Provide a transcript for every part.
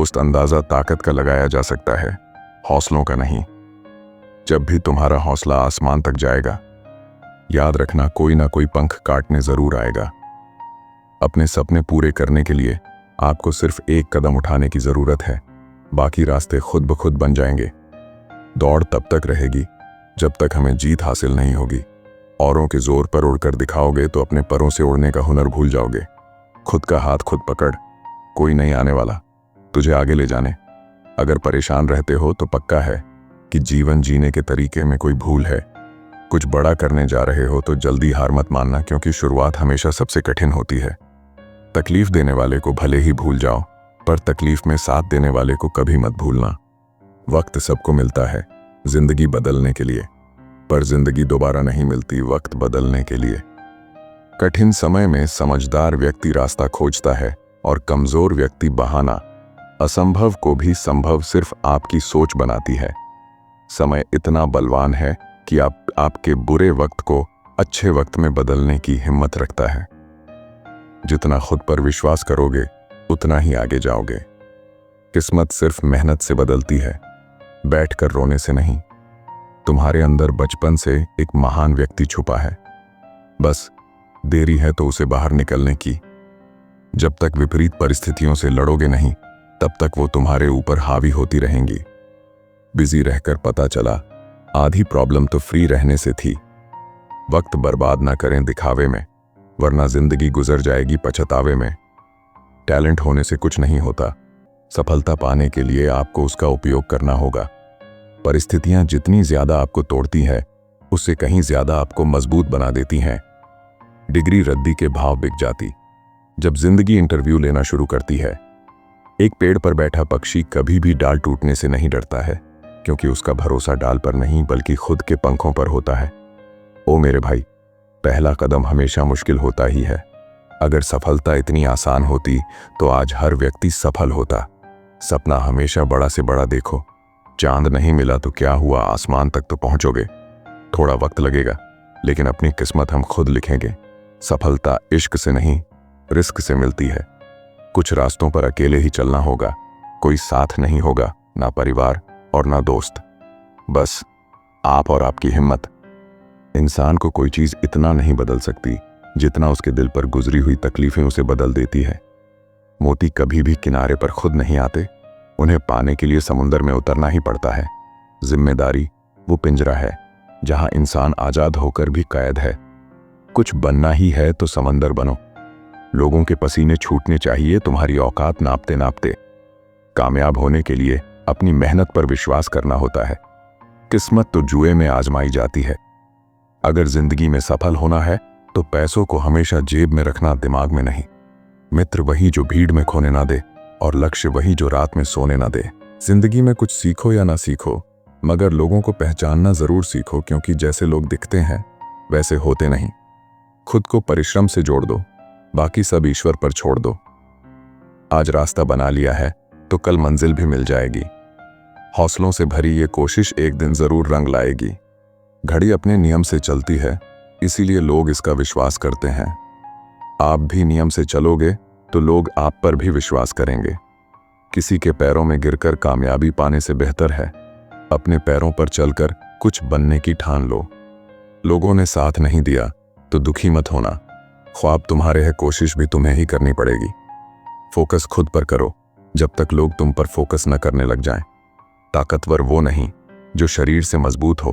दोस्त अंदाजा ताकत का लगाया जा सकता है, हौसलों का नहीं। जब भी तुम्हारा हौसला आसमान तक जाएगा, याद रखना कोई ना कोई पंख काटने जरूर आएगा। अपने सपने पूरे करने के लिए आपको सिर्फ एक कदम उठाने की जरूरत है, बाकी रास्ते खुद ब खुद बन जाएंगे। दौड़ तब तक रहेगी जब तक हमें जीत हासिल नहीं होगी। औरों के जोर पर उड़कर दिखाओगे तो अपने परों से उड़ने का हुनर भूल जाओगे। खुद का हाथ खुद पकड़, कोई नहीं आने वाला तुझे आगे ले जाने। अगर परेशान रहते हो तो पक्का है कि जीवन जीने के तरीके में कोई भूल है। कुछ बड़ा करने जा रहे हो तो जल्दी हार मत मानना, क्योंकि शुरुआत हमेशा सबसे कठिन होती है। तकलीफ देने वाले को भले ही भूल जाओ, पर तकलीफ में साथ देने वाले को कभी मत भूलना। वक्त सबको मिलता है जिंदगी बदलने के लिए, पर जिंदगी दोबारा नहीं मिलती वक्त बदलने के लिए। कठिन समय में समझदार व्यक्ति रास्ता खोजता है और कमजोर व्यक्ति बहाना। असंभव को भी संभव सिर्फ आपकी सोच बनाती है। समय इतना बलवान है कि आपके बुरे वक्त को अच्छे वक्त में बदलने की हिम्मत रखता है। जितना खुद पर विश्वास करोगे उतना ही आगे जाओगे। किस्मत सिर्फ मेहनत से बदलती है, बैठकर रोने से नहीं। तुम्हारे अंदर बचपन से एक महान व्यक्ति छुपा है, बस देरी है तो उसे बाहर निकलने की। जब तक विपरीत परिस्थितियों से लड़ोगे नहीं, तब तक वो तुम्हारे ऊपर हावी होती रहेंगी। बिजी रहकर पता चला आधी प्रॉब्लम तो फ्री रहने से थी। वक्त बर्बाद ना करें दिखावे में, वरना जिंदगी गुजर जाएगी पछतावे में। टैलेंट होने से कुछ नहीं होता, सफलता पाने के लिए आपको उसका उपयोग करना होगा। परिस्थितियां जितनी ज्यादा आपको तोड़ती हैं, उससे कहीं ज्यादा आपको मजबूत बना देती हैं। डिग्री रद्दी के भाव बिक जाती जब जिंदगी इंटरव्यू लेना शुरू करती है। एक पेड़ पर बैठा पक्षी कभी भी डाल टूटने से नहीं डरता है, क्योंकि उसका भरोसा डाल पर नहीं बल्कि खुद के पंखों पर होता है। ओ मेरे भाई, पहला कदम हमेशा मुश्किल होता ही है। अगर सफलता इतनी आसान होती तो आज हर व्यक्ति सफल होता। सपना हमेशा बड़ा से बड़ा देखो। चांद नहीं मिला तो क्या हुआ, आसमान तक तो पहुंचोगे। थोड़ा वक्त लगेगा, लेकिन अपनी किस्मत हम खुद लिखेंगे। सफलता इश्क से नहीं, रिस्क से मिलती है। कुछ रास्तों पर अकेले ही चलना होगा, कोई साथ नहीं होगा, ना परिवार और ना दोस्त, बस आप और आपकी हिम्मत। इंसान को कोई चीज इतना नहीं बदल सकती जितना उसके दिल पर गुजरी हुई तकलीफें उसे बदल देती है। मोती कभी भी किनारे पर खुद नहीं आते, उन्हें पाने के लिए समुंदर में उतरना ही पड़ता है। जिम्मेदारी वो पिंजरा है जहां इंसान आजाद होकर भी कैद है। कुछ बनना ही है तो समंदर बनो। लोगों के पसीने छूटने चाहिए तुम्हारी औकात नापते नापते। कामयाब होने के लिए अपनी मेहनत पर विश्वास करना होता है। किस्मत तो जुए में आजमाई जाती है। अगर जिंदगी में सफल होना है तो पैसों को हमेशा जेब में रखना, दिमाग में नहीं। मित्र वही जो भीड़ में खोने ना दे, और लक्ष्य वही जो रात में सोने ना दे। जिंदगी में कुछ सीखो या ना सीखो, मगर लोगों को पहचानना जरूर सीखो, क्योंकि जैसे लोग दिखते हैं वैसे होते नहीं। खुद को परिश्रम से जोड़ दो, बाकी सब ईश्वर पर छोड़ दो। आज रास्ता बना लिया है तो कल मंजिल भी मिल जाएगी। हौसलों से भरी ये कोशिश एक दिन जरूर रंग लाएगी। घड़ी अपने नियम से चलती है, इसीलिए लोग इसका विश्वास करते हैं। आप भी नियम से चलोगे तो लोग आप पर भी विश्वास करेंगे। किसी के पैरों में गिरकर कामयाबी पाने से बेहतर है अपने पैरों पर चलकर कुछ बनने की ठान लो। लोगों ने साथ नहीं दिया तो दुखी मत होना। ख्वाब तुम्हारे हैं, कोशिश भी तुम्हें ही करनी पड़ेगी। फोकस खुद पर करो जब तक लोग तुम पर फोकस न करने लग जाएं। ताकतवर वो नहीं जो शरीर से मजबूत हो,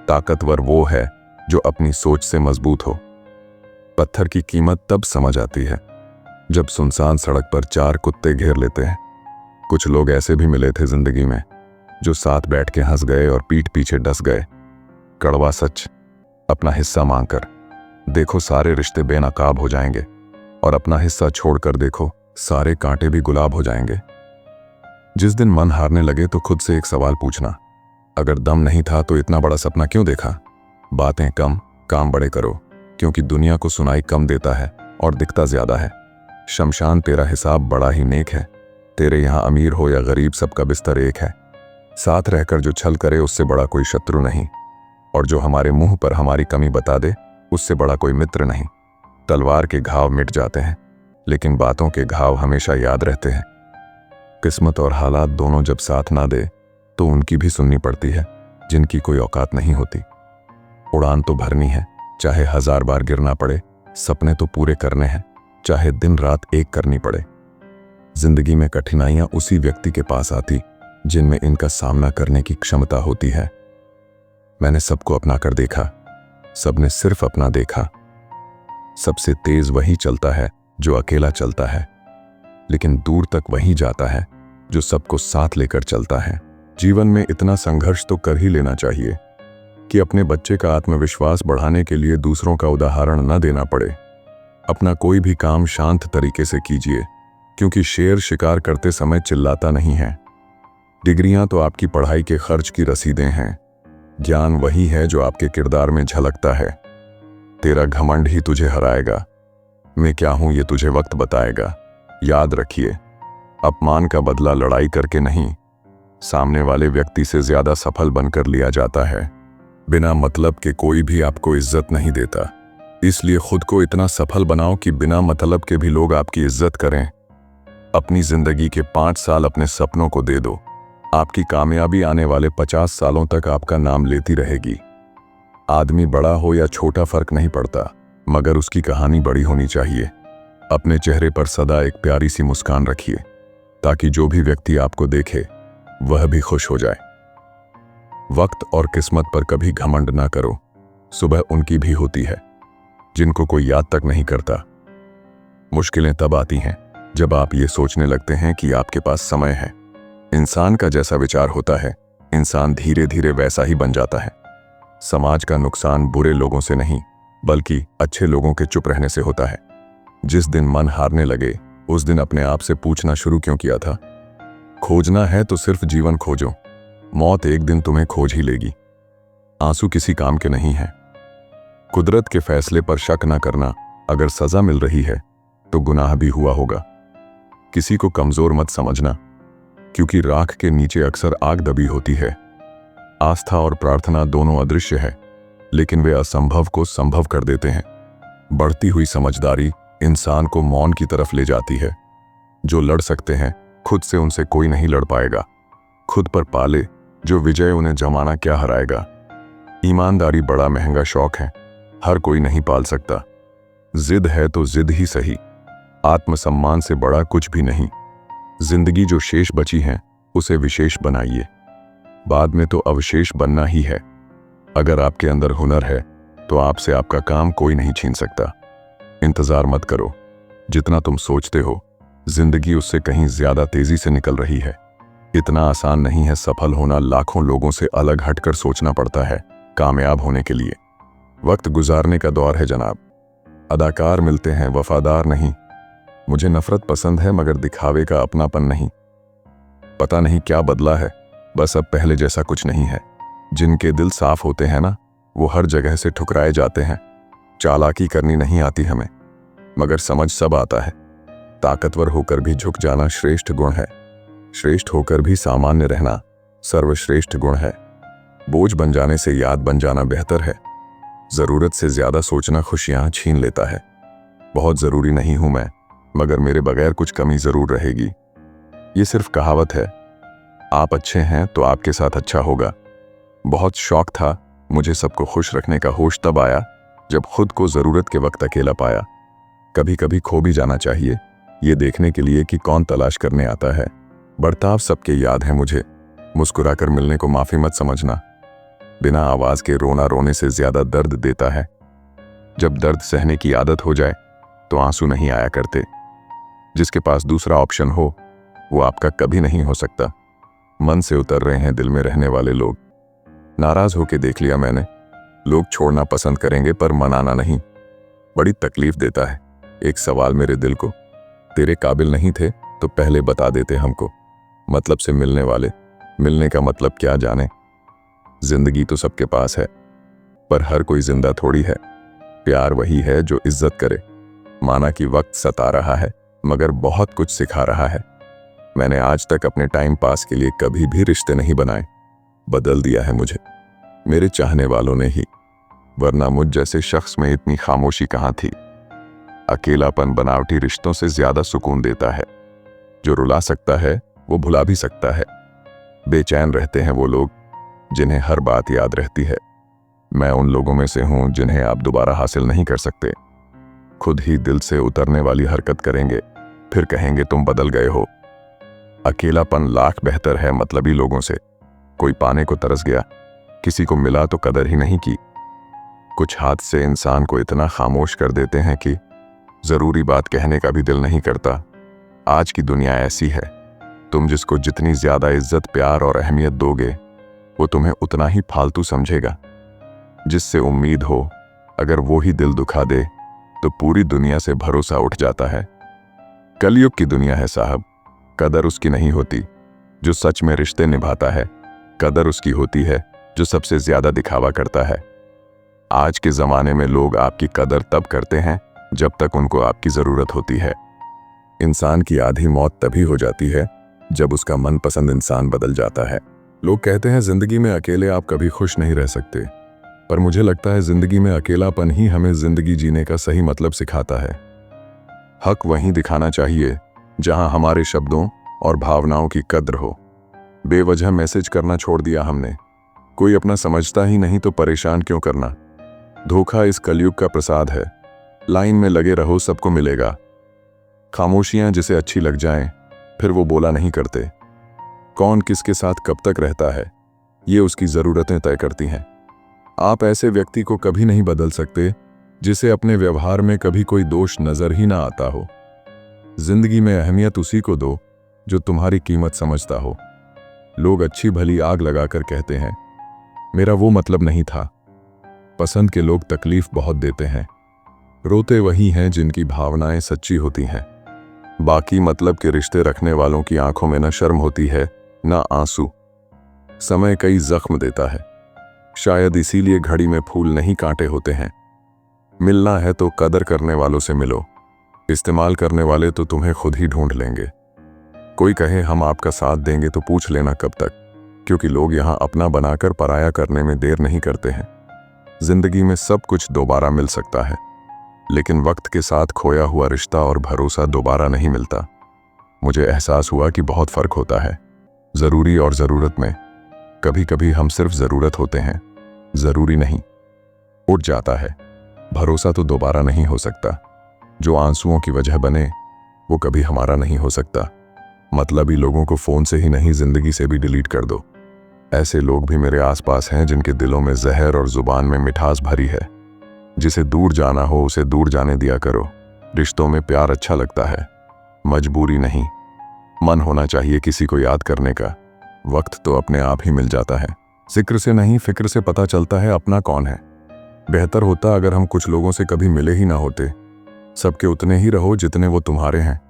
ताकतवर वो है जो अपनी सोच से मजबूत हो। पत्थर की कीमत तब समझ आती है जब सुनसान सड़क पर 4 कुत्ते घेर लेते हैं। कुछ लोग ऐसे भी मिले थे जिंदगी में जो साथ बैठ के हंस गए और पीठ पीछे डस गए। कड़वा सच, अपना हिस्सा मांगकर देखो सारे रिश्ते बेनकाब हो जाएंगे, और अपना हिस्सा छोड़कर देखो सारे कांटे भी गुलाब हो जाएंगे। जिस दिन मन हारने लगे तो खुद से एक सवाल पूछना, अगर दम नहीं था तो इतना बड़ा सपना क्यों देखा। बातें कम, काम बड़े करो, क्योंकि दुनिया को सुनाई कम देता है और दिखता ज्यादा है। शमशान तेरा हिसाब बड़ा ही नेक है। तेरे यहाँ अमीर हो या गरीब, सबका बिस्तर एक है। साथ रहकर जो छल करे उससे बड़ा कोई शत्रु नहीं, और जो हमारे मुंह पर हमारी कमी बता दे उससे बड़ा कोई मित्र नहीं। तलवार के घाव मिट जाते हैं, लेकिन बातों के घाव हमेशा याद रहते हैं। किस्मत और हालात दोनों जब साथ ना दे तो उनकी भी सुननी पड़ती है जिनकी कोई औकात नहीं होती। उड़ान तो भरनी है, चाहे 1000 बार गिरना पड़े। सपने तो पूरे करने हैं, चाहे दिन रात एक करनी पड़े। जिंदगी में कठिनाइयां उसी व्यक्ति के पास आती जिनमें इनका सामना करने की क्षमता होती है। मैंने सबको अपना कर देखा, सबने सिर्फ अपना देखा। सबसे तेज वही चलता है जो अकेला चलता है, लेकिन दूर तक वही जाता है जो सबको साथ लेकर चलता है। जीवन में इतना संघर्ष तो कर ही लेना चाहिए कि अपने बच्चे का आत्मविश्वास बढ़ाने के लिए दूसरों का उदाहरण न देना पड़े। अपना कोई भी काम शांत तरीके से कीजिए, क्योंकि शेर शिकार करते समय चिल्लाता नहीं है। डिग्रियां तो आपकी पढ़ाई के खर्च की रसीदें हैं, ज्ञान वही है जो आपके किरदार में झलकता है। तेरा घमंड ही तुझे हराएगा, मैं क्या हूं ये तुझे वक्त बताएगा। याद रखिए, अपमान का बदला लड़ाई करके नहीं, सामने वाले व्यक्ति से ज्यादा सफल बनकर लिया जाता है। बिना मतलब के कोई भी आपको इज्जत नहीं देता, इसलिए खुद को इतना सफल बनाओ कि बिना मतलब के भी लोग आपकी इज्जत करें। अपनी जिंदगी के 5 साल अपने सपनों को दे दो, आपकी कामयाबी आने वाले 50 सालों तक आपका नाम लेती रहेगी। आदमी बड़ा हो या छोटा फर्क नहीं पड़ता, मगर उसकी कहानी बड़ी होनी चाहिए। अपने चेहरे पर सदा एक प्यारी सी मुस्कान रखिए, ताकि जो भी व्यक्ति आपको देखे वह भी खुश हो जाए। वक्त और किस्मत पर कभी घमंड ना करो, सुबह उनकी भी होती है जिनको कोई याद तक नहीं करता। मुश्किलें तब आती हैं जब आप ये सोचने लगते हैं कि आपके पास समय है। इंसान का जैसा विचार होता है, इंसान धीरे धीरे वैसा ही बन जाता है। समाज का नुकसान बुरे लोगों से नहीं, बल्कि अच्छे लोगों के चुप रहने से होता है। जिस दिन मन हारने लगे, उस दिन अपने आप से पूछना शुरू क्यों किया था। खोजना है तो सिर्फ जीवन खोजो, मौत एक दिन तुम्हें खोज ही लेगी। आंसू किसी काम के नहीं है। कुदरत के फैसले पर शक न करना, अगर सजा मिल रही है तो गुनाह भी हुआ होगा। किसी को कमजोर मत समझना, क्योंकि राख के नीचे अक्सर आग दबी होती है। आस्था और प्रार्थना दोनों अदृश्य है, लेकिन वे असंभव को संभव कर देते हैं। बढ़ती हुई समझदारी इंसान को मौन की तरफ ले जाती है। जो लड़ सकते हैं खुद से, उनसे कोई नहीं लड़ पाएगा। खुद पर पाले जो विजय, उन्हें जमाना क्या हराएगा। ईमानदारी बड़ा महंगा शौक है, हर कोई नहीं पाल सकता। जिद है तो जिद ही सही, आत्मसम्मान से बड़ा कुछ भी नहीं। जिंदगी जो शेष बची है उसे विशेष बनाइए, बाद में तो अवशेष बनना ही है। अगर आपके अंदर हुनर है तो आपसे आपका काम कोई नहीं छीन सकता। इंतजार मत करो, जितना तुम सोचते हो जिंदगी उससे कहीं ज्यादा तेजी से निकल रही है। इतना आसान नहीं है सफल होना, लाखों लोगों से अलग हटकर सोचना पड़ता है कामयाब होने के लिए। वक्त गुजारने का दौर है जनाब, अदाकार मिलते हैं वफादार नहीं। मुझे नफरत पसंद है मगर दिखावे का अपनापन नहीं। पता नहीं क्या बदला है, बस अब पहले जैसा कुछ नहीं है। जिनके दिल साफ होते हैं ना, वो हर जगह से ठुकराए जाते हैं। चालाकी करनी नहीं आती हमें, मगर समझ सब आता है। ताकतवर होकर भी झुक जाना श्रेष्ठ गुण है, श्रेष्ठ होकर भी सामान्य रहना सर्वश्रेष्ठ गुण है। बोझ बन जाने से याद बन जाना बेहतर है। जरूरत से ज्यादा सोचना खुशियां छीन लेता है। बहुत जरूरी नहीं हूं मैं, मगर मेरे बगैर कुछ कमी जरूर रहेगी। ये सिर्फ कहावत है। आप अच्छे हैं तो आपके साथ अच्छा होगा। बहुत शौक था मुझे सबको खुश रखने का, होश तब आया जब खुद को जरूरत के वक्त अकेला पाया। कभी कभी खो भी जाना चाहिए, ये देखने के लिए कि कौन तलाश करने आता है। बर्ताव सबके याद है मुझे, मुस्कुराकर मिलने को माफी मत समझना। बिना आवाज के रोना रोने से ज्यादा दर्द देता है। जब दर्द सहने की आदत हो जाए तो आंसू नहीं आया करते। जिसके पास दूसरा ऑप्शन हो वो आपका कभी नहीं हो सकता। मन से उतर रहे हैं दिल में रहने वाले लोग। नाराज होके देख लिया मैंने, लोग छोड़ना पसंद करेंगे पर मनाना नहीं। बड़ी तकलीफ देता है एक सवाल मेरे दिल को, तेरे काबिल नहीं थे तो पहले बता देते हमको। मतलब से मिलने वाले, मिलने का मतलब क्या जाने। जिंदगी तो सबके पास है, पर हर कोई जिंदा थोड़ी है। प्यार वही है जो इज्जत करे। माना कि वक्त सता रहा है, मगर बहुत कुछ सिखा रहा है। मैंने आज तक अपने टाइम पास के लिए कभी भी रिश्ते नहीं बनाए। बदल दिया है मुझे मेरे चाहने वालों ने ही, वरना मुझ जैसे शख्स में इतनी खामोशी कहाँ थी। अकेलापन बनावटी रिश्तों से ज्यादा सुकून देता है। जो रुला सकता है वो भुला भी सकता है। बेचैन रहते हैं वो लोग जिन्हें हर बात याद रहती है। मैं उन लोगों में से हूं जिन्हें आप दोबारा हासिल नहीं कर सकते। खुद ही दिल से उतरने वाली हरकत करेंगे, फिर कहेंगे तुम बदल गए हो। अकेलापन लाख बेहतर है मतलबी लोगों से। कोई पाने को तरस गया, किसी को मिला तो कदर ही नहीं की। कुछ हादसे इंसान को इतना खामोश कर देते हैं कि जरूरी बात कहने का भी दिल नहीं करता। आज की दुनिया ऐसी है, तुम जिसको जितनी ज्यादा इज्जत, प्यार और अहमियत दोगे, वो तुम्हें उतना ही फालतू समझेगा। जिससे उम्मीद हो, अगर वो ही दिल दुखा दे तो पूरी दुनिया से भरोसा उठ जाता है। कलयुग की दुनिया है साहब। कदर उसकी नहीं होती जो सच में रिश्ते निभाता है, कदर उसकी होती है जो सबसे ज्यादा दिखावा करता है। आज के जमाने में लोग आपकी कदर तब करते हैं जब तक उनको आपकी जरूरत होती है। इंसान की आधी मौत तभी हो जाती है जब उसका मनपसंद इंसान बदल जाता है। लोग कहते हैं जिंदगी में अकेले आप कभी खुश नहीं रह सकते, पर मुझे लगता है जिंदगी में अकेलापन ही हमें जिंदगी जीने का सही मतलब सिखाता है। हक वहीं दिखाना चाहिए जहां हमारे शब्दों और भावनाओं की कद्र हो। बेवजह मैसेज करना छोड़ दिया हमने। कोई अपना समझता ही नहीं तो परेशान क्यों करना। धोखा इस कलयुग का प्रसाद है। लाइन में लगे रहो, सबको मिलेगा। खामोशियां जिसे अच्छी लग जाएं, फिर वो बोला नहीं करते। कौन किसके साथ कब तक रहता है, ये उसकी जरूरतें तय करती हैं। आप ऐसे व्यक्ति को कभी नहीं बदल सकते जिसे अपने व्यवहार में कभी कोई दोष नजर ही ना आता हो। जिंदगी में अहमियत उसी को दो जो तुम्हारी कीमत समझता हो। लोग अच्छी भली आग लगाकर कहते हैं मेरा वो मतलब नहीं था। पसंद के लोग तकलीफ बहुत देते हैं। रोते वही हैं जिनकी भावनाएं सच्ची होती हैं। बाकी मतलब के रिश्ते रखने वालों की आंखों में न शर्म होती है न आंसू। समय कई जख्म देता है, शायद इसीलिए घड़ी में फूल नहीं कांटे होते हैं। मिलना है तो कदर करने वालों से मिलो, इस्तेमाल करने वाले तो तुम्हें खुद ही ढूंढ लेंगे। कोई कहे हम आपका साथ देंगे तो पूछ लेना कब तक, क्योंकि लोग यहां अपना बनाकर पराया करने में देर नहीं करते हैं। जिंदगी में सब कुछ दोबारा मिल सकता है, लेकिन वक्त के साथ खोया हुआ रिश्ता और भरोसा दोबारा नहीं मिलता। मुझे एहसास हुआ कि बहुत फर्क होता है जरूरी और जरूरत में। कभी कभी हम सिर्फ जरूरत होते हैं, जरूरी नहीं। उठ जाता है। भरोसा तो दोबारा नहीं हो सकता। जो आंसुओं की वजह बने वो कभी हमारा नहीं हो सकता। मतलबी लोगों को फोन से ही नहीं, जिंदगी से भी डिलीट कर दो। ऐसे लोग भी मेरे आसपास हैं जिनके दिलों में जहर और जुबान में मिठास भरी है। जिसे दूर जाना हो उसे दूर जाने दिया करो। रिश्तों में प्यार अच्छा लगता है, मजबूरी नहीं। मन होना चाहिए किसी को याद करने का। वक्त तो अपने आप ही मिल जाता है। जिक्र से नहीं, फिक्र से पता चलता है अपना कौन है। बेहतर होता अगर हम कुछ लोगों से कभी मिले ही ना होते। सबके उतने ही रहो जितने वो तुम्हारे हैं।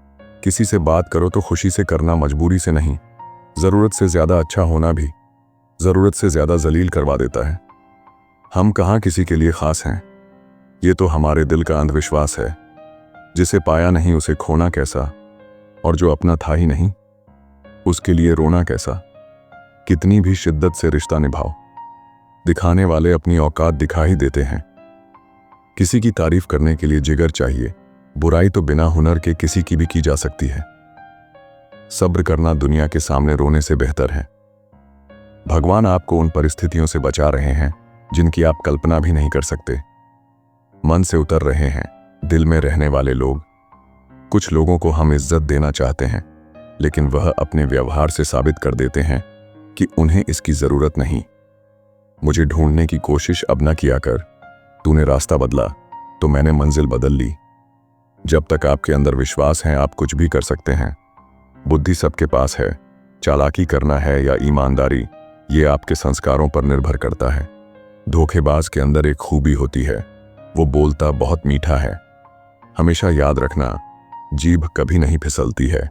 किसी से बात करो तो खुशी से करना, मजबूरी से नहीं। जरूरत से ज्यादा अच्छा होना भी जरूरत से ज्यादा जलील करवा देता है। हम कहाँ किसी के लिए खास हैं, ये तो हमारे दिल का अंधविश्वास है। जिसे पाया नहीं उसे खोना कैसा, और जो अपना था ही नहीं उसके लिए रोना कैसा। कितनी भी शिद्दत से रिश्ता निभाओ, दिखाने वाले अपनी औकात दिखा ही देते हैं। किसी की तारीफ करने के लिए जिगर चाहिए। बुराई तो बिना हुनर के किसी की भी की जा सकती है। सब्र करना दुनिया के सामने रोने से बेहतर है। भगवान आपको उन परिस्थितियों से बचा रहे हैं जिनकी आप कल्पना भी नहीं कर सकते। मन से उतर रहे हैं दिल में रहने वाले लोग। कुछ लोगों को हम इज्जत देना चाहते हैं, लेकिन वह अपने व्यवहार से साबित कर देते हैं कि उन्हें इसकी जरूरत नहीं। मुझे ढूंढने की कोशिश अब न किया कर। तूने रास्ता बदला तो मैंने मंजिल बदल ली। जब तक आपके अंदर विश्वास है आप कुछ भी कर सकते हैं। बुद्धि सबके पास है। चालाकी करना है या ईमानदारी, ये आपके संस्कारों पर निर्भर करता है। धोखेबाज के अंदर एक खूबी होती है, वो बोलता बहुत मीठा है। हमेशा याद रखना, जीभ कभी नहीं फिसलती है।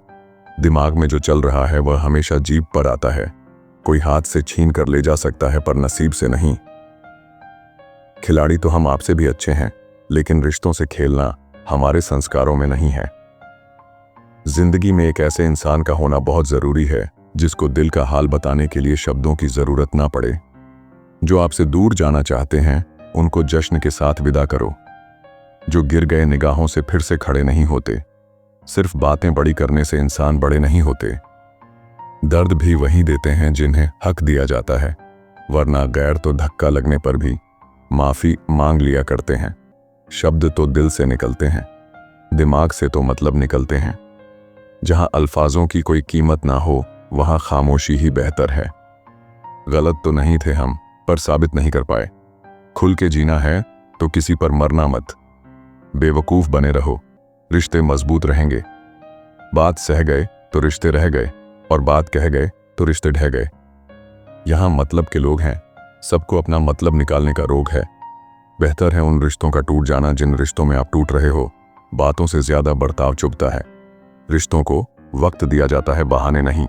दिमाग में जो चल रहा है वह हमेशा जीभ पर आता है। कोई हाथ से छीन कर ले जा सकता है पर नसीब से नहीं। खिलाड़ी तो हम आपसे भी अच्छे हैं, लेकिन रिश्तों से खेलना हमारे संस्कारों में नहीं है। जिंदगी में एक ऐसे इंसान का होना बहुत जरूरी है जिसको दिल का हाल बताने के लिए शब्दों की जरूरत ना पड़े। जो आपसे दूर जाना चाहते हैं उनको जश्न के साथ विदा करो। जो गिर गए निगाहों से फिर से खड़े नहीं होते। सिर्फ बातें बड़ी करने से इंसान बड़े नहीं होते। दर्द भी वही देते हैं जिन्हें हक दिया जाता है, वरना गैर तो धक्का लगने पर भी माफी मांग लिया करते हैं। शब्द तो दिल से निकलते हैं, दिमाग से तो मतलब निकलते हैं। जहां अल्फाजों की कोई कीमत ना हो वहां खामोशी ही बेहतर है। गलत तो नहीं थे हम, पर साबित नहीं कर पाए। खुल के जीना है तो किसी पर मरना मत। बेवकूफ बने रहो, रिश्ते मजबूत रहेंगे। बात सह गए तो रिश्ते रह गए, और बात कह गए तो रिश्ते ढह गए। यहां मतलब के लोग हैं, सबको अपना मतलब निकालने का रोग है। बेहतर है उन रिश्तों का टूट जाना जिन रिश्तों में आप टूट रहे हो। बातों से ज्यादा बर्ताव चुभता है। रिश्तों को वक्त दिया जाता है, बहाने नहीं।